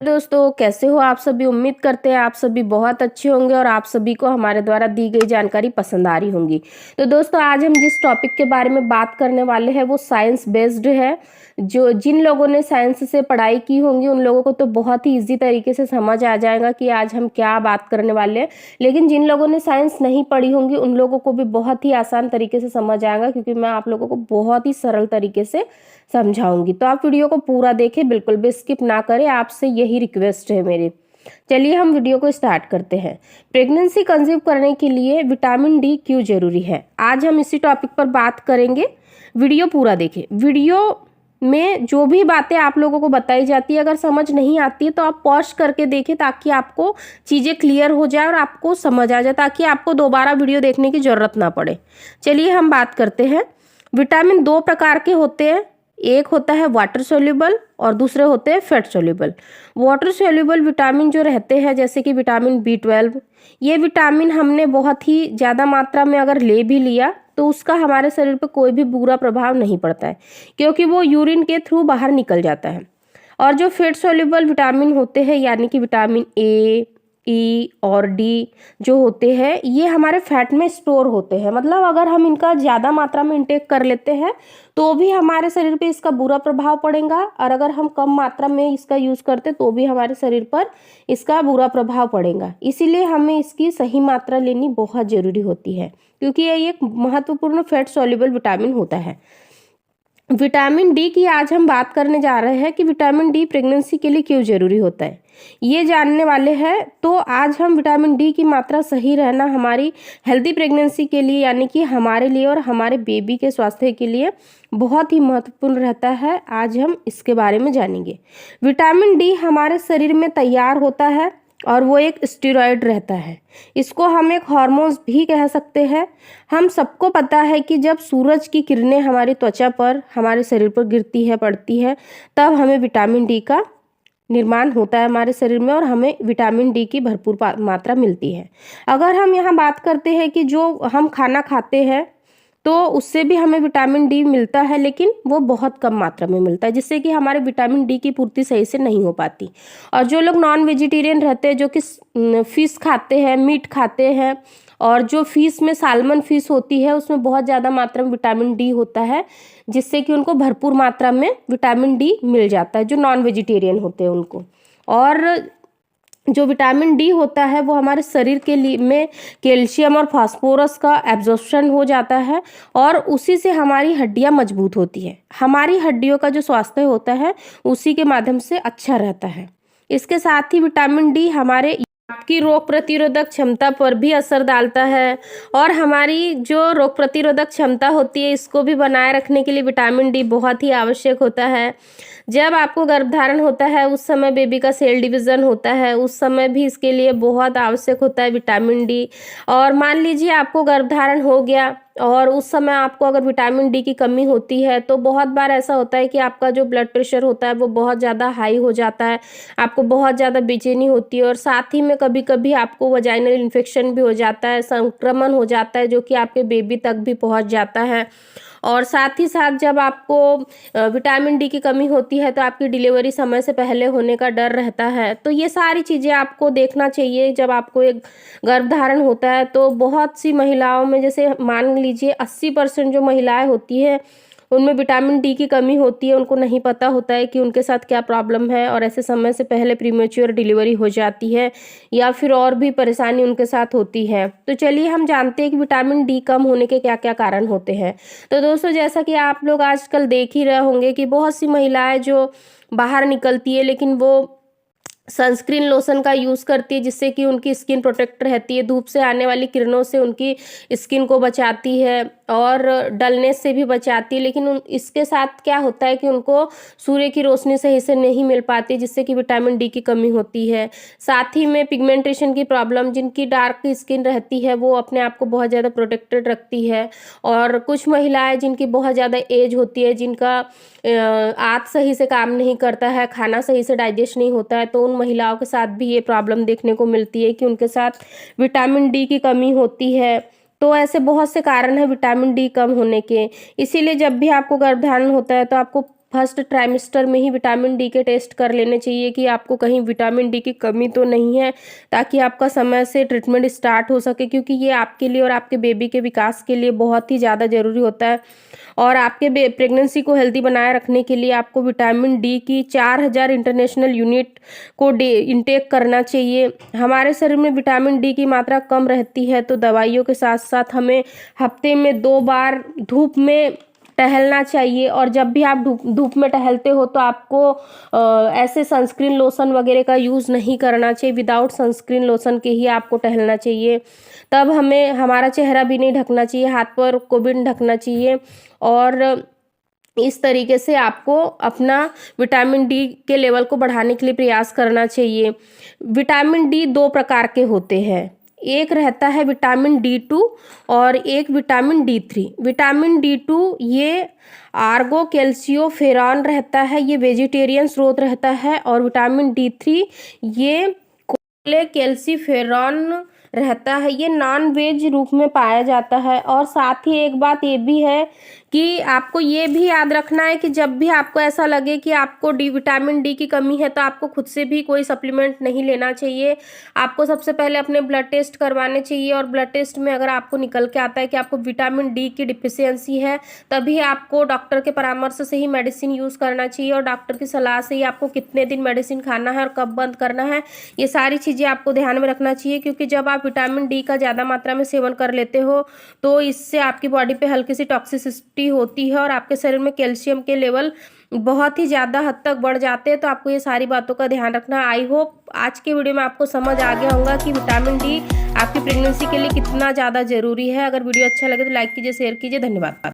दोस्तों, कैसे हो आप सभी। उम्मीद करते हैं आप सभी बहुत अच्छे होंगे और आप सभी को हमारे द्वारा दी गई जानकारी पसंद आ रही होंगी। तो दोस्तों, आज हम जिस टॉपिक के बारे में बात करने वाले हैं वो साइंस बेस्ड है। जो जिन लोगों ने साइंस से पढ़ाई की होंगी उन लोगों को तो बहुत ही इजी तरीके से समझ आ जाएगा कि आज हम क्या बात करने वाले हैं। लेकिन जिन लोगों ने साइंस नहीं पढ़ी होंगी उन लोगों को भी बहुत ही आसान तरीके से समझ आएगा, क्योंकि मैं आप लोगों को बहुत ही सरल तरीके से समझाऊंगी। तो आप वीडियो को पूरा देखें, बिल्कुल भी स्किप ना करें, आपसे यही रिक्वेस्ट है मेरी। चलिए हम वीडियो को स्टार्ट करते हैं। प्रेगनेंसी कंसीव करने के लिए विटामिन डी क्यों जरूरी है, आज हम इसी टॉपिक पर बात करेंगे। वीडियो पूरा देखें। वीडियो में जो भी बातें आप लोगों को बताई जाती है, अगर समझ नहीं आती है तो आप पॉज करके देखें, ताकि आपको चीज़ें क्लियर हो जाए और आपको समझ आ जाए, ताकि आपको दोबारा वीडियो देखने की ज़रूरत ना पड़े। चलिए हम बात करते हैं। विटामिन दो प्रकार के होते हैं, एक होता है वाटर सोल्यूबल और दूसरे होते हैं fat soluble. Water soluble vitamin जो रहते हैं, जैसे कि विटामिन B12, ये विटामिन हमने बहुत ही ज़्यादा मात्रा में अगर ले भी लिया तो उसका हमारे शरीर पर कोई भी बुरा प्रभाव नहीं पड़ता है, क्योंकि वो यूरिन के थ्रू बाहर निकल जाता है। और जो फैट सोल्यूबल विटामिन होते हैं, यानी कि विटामिन A, E और D जो होते हैं, ये हमारे फैट में स्टोर होते हैं। मतलब अगर हम इनका ज़्यादा मात्रा में इंटेक कर लेते हैं तो भी हमारे शरीर पे इसका बुरा प्रभाव पड़ेगा, और अगर हम कम मात्रा में इसका यूज़ करते तो भी हमारे शरीर पर इसका बुरा प्रभाव पड़ेगा। इसीलिए हमें इसकी सही मात्रा लेनी बहुत ज़रूरी होती है, क्योंकि ये एक महत्वपूर्ण फैट सॉल्युबल विटामिन होता है। विटामिन डी की आज हम बात करने जा रहे हैं कि विटामिन डी प्रेगनेंसी के लिए क्यों जरूरी होता है, ये जानने वाले हैं। तो आज हम विटामिन डी की मात्रा सही रहना हमारी हेल्दी प्रेगनेंसी के लिए, यानी कि हमारे लिए और हमारे बेबी के स्वास्थ्य के लिए बहुत ही महत्वपूर्ण रहता है। आज हम इसके बारे में जानेंगे। विटामिन डी हमारे शरीर में तैयार होता है और वो एक स्टेरॉयड रहता है। इसको हम एक हार्मोन्स भी कह सकते हैं। हम सबको पता है कि जब सूरज की किरणें हमारी त्वचा पर, हमारे शरीर पर गिरती है, पड़ती है, तब हमें विटामिन डी का निर्माण होता है हमारे शरीर में, और हमें विटामिन डी की भरपूर मात्रा मिलती है। अगर हम यहाँ बात करते हैं कि जो हम खाना खाते हैं तो उससे भी हमें विटामिन डी मिलता है, लेकिन वो बहुत कम मात्रा में मिलता है, जिससे कि हमारे विटामिन डी की पूर्ति सही से नहीं हो पाती। और जो लोग नॉन वेजिटेरियन रहते हैं, जो कि फिश खाते हैं, मीट खाते हैं, और जो फिश में साल्मन फिश होती है उसमें बहुत ज़्यादा मात्रा में विटामिन डी होता है, जिससे कि उनको भरपूर मात्रा में विटामिन डी मिल जाता है, जो नॉन वेजिटेरियन होते हैं उनको। और जो विटामिन डी होता है वो हमारे शरीर के लिए में कैल्शियम और फास्फोरस का एब्जॉर्प्शन हो जाता है, और उसी से हमारी हड्डियां मजबूत होती है। हमारी हड्डियों का जो स्वास्थ्य होता है उसी के माध्यम से अच्छा रहता है। इसके साथ ही विटामिन डी हमारे आपकी रोग प्रतिरोधक क्षमता पर भी असर डालता है, और हमारी जो रोग प्रतिरोधक क्षमता होती है इसको भी बनाए रखने के लिए विटामिन डी बहुत ही आवश्यक होता है। जब आपको गर्भधारण होता है उस समय बेबी का सेल डिवीज़न होता है, उस समय भी इसके लिए बहुत आवश्यक होता है विटामिन डी। और मान लीजिए आपको गर्भधारण हो गया और उस समय आपको अगर विटामिन डी की कमी होती है तो बहुत बार ऐसा होता है कि आपका जो ब्लड प्रेशर होता है वो बहुत ज़्यादा हाई हो जाता है, आपको बहुत ज़्यादा बेचैनी होती है, और साथ ही में कभी कभी आपको वजाइनल इन्फेक्शन भी हो जाता है, संक्रमण हो जाता है, जो कि आपके बेबी तक भी पहुंच जाता है। और साथ ही साथ जब आपको विटामिन डी की कमी होती है तो आपकी डिलीवरी समय से पहले होने का डर रहता है। तो ये सारी चीज़ें आपको देखना चाहिए जब आपको एक गर्भधारण होता है। तो बहुत सी महिलाओं में, जैसे मान लीजिए 80% जो महिलाएं होती हैं उनमें विटामिन डी की कमी होती है, उनको नहीं पता होता है कि उनके साथ क्या प्रॉब्लम है, और ऐसे समय से पहले प्रीमेच्योर डिलीवरी हो जाती है, या फिर और भी परेशानी उनके साथ होती है। तो चलिए हम जानते हैं कि विटामिन डी कम होने के क्या क्या कारण होते हैं। तो दोस्तों, जैसा कि आप लोग आजकल देख ही रहे होंगे कि बहुत सी महिलाएं जो बाहर निकलती है लेकिन वो सनस्क्रीन लोशन का यूज़ करती है, जिससे कि उनकी स्किन प्रोटेक्ट रहती है, धूप से आने वाली किरणों से उनकी स्किन को बचाती है और डलनेस से भी बचाती है। लेकिन इसके साथ क्या होता है कि उनको सूर्य की रोशनी सही से नहीं मिल पाती, जिससे कि विटामिन डी की कमी होती है। साथ ही में पिगमेंटेशन की प्रॉब्लम, जिनकी डार्क स्किन रहती है वो अपने आप को बहुत ज़्यादा प्रोटेक्टेड रखती है। और कुछ महिलाएं जिनकी बहुत ज़्यादा एज होती है, जिनका आंत सही से काम नहीं करता है, खाना सही से डाइजेस्ट नहीं होता है, तो उन महिलाओं के साथ भी ये प्रॉब्लम देखने को मिलती है कि उनके साथ विटामिन डी की कमी होती है। तो ऐसे बहुत से कारण हैं विटामिन डी कम होने के। इसीलिए जब भी आपको गर्भधारण होता है तो आपको फर्स्ट ट्राइमेस्टर में ही विटामिन डी के टेस्ट कर लेने चाहिए कि आपको कहीं विटामिन डी की कमी तो नहीं है, ताकि आपका समय से ट्रीटमेंट स्टार्ट हो सके, क्योंकि ये आपके लिए और आपके बेबी के विकास के लिए बहुत ही ज़्यादा ज़रूरी होता है। और आपके प्रेगनेंसी को हेल्दी बनाए रखने के लिए आपको विटामिन डी की 4000 इंटरनेशनल यूनिट को इंटेक करना चाहिए। हमारे शरीर में विटामिन डी की मात्रा कम रहती है, तो दवाइयों के साथ साथ हमें हफ्ते में 2 बार धूप में टहलना चाहिए। और जब भी आप धूप में टहलते हो तो आपको ऐसे सनस्क्रीन लोशन वगैरह का यूज़ नहीं करना चाहिए। विदाउट सनस्क्रीन लोशन के ही आपको टहलना चाहिए। तब हमें हमारा चेहरा भी नहीं ढकना चाहिए, हाथ पैर को भी नहीं ढकना चाहिए। और इस तरीके से आपको अपना विटामिन डी के लेवल को बढ़ाने के लिए प्रयास करना चाहिए। विटामिन डी 2 प्रकार के होते हैं, एक रहता है विटामिन D2 और एक विटामिन D3। विटामिन D2 ये आर्गो कैल्शियोफेरॉन रहता है, ये वेजिटेरियन स्रोत रहता है। और विटामिन D3 ये कोले कैल्शिफेरॉन रहता है, ये नॉन वेज रूप में पाया जाता है। और साथ ही एक बात ये भी है कि आपको ये भी याद रखना है कि जब भी आपको ऐसा लगे कि आपको विटामिन डी की कमी है, तो आपको खुद से भी कोई सप्लीमेंट नहीं लेना चाहिए। आपको सबसे पहले अपने ब्लड टेस्ट करवाने चाहिए, और ब्लड टेस्ट में अगर आपको निकल के आता है कि आपको विटामिन डी की डिफिशियंसी है, तभी आपको डॉक्टर के परामर्श से ही मेडिसिन यूज़ करना चाहिए। और डॉक्टर की सलाह से ही आपको कितने दिन मेडिसिन खाना है और कब बंद करना है, ये सारी चीज़ें आपको ध्यान में रखना चाहिए। क्योंकि जब आप विटामिन डी का ज़्यादा मात्रा में सेवन कर लेते हो, तो इससे आपकी बॉडी पे हल्की सी टॉक्सिसिटी होती है और आपके शरीर में कैल्शियम के लेवल बहुत ही ज़्यादा हद तक बढ़ जाते हैं। तो आपको ये सारी बातों का ध्यान रखना है। आई होप आज के वीडियो में आपको समझ आ गया होगा कि विटामिन डी आपकी प्रेगनेंसी के लिए कितना ज़्यादा ज़रूरी है। अगर वीडियो अच्छा लगे तो लाइक कीजिए, शेयर कीजिए। धन्यवाद।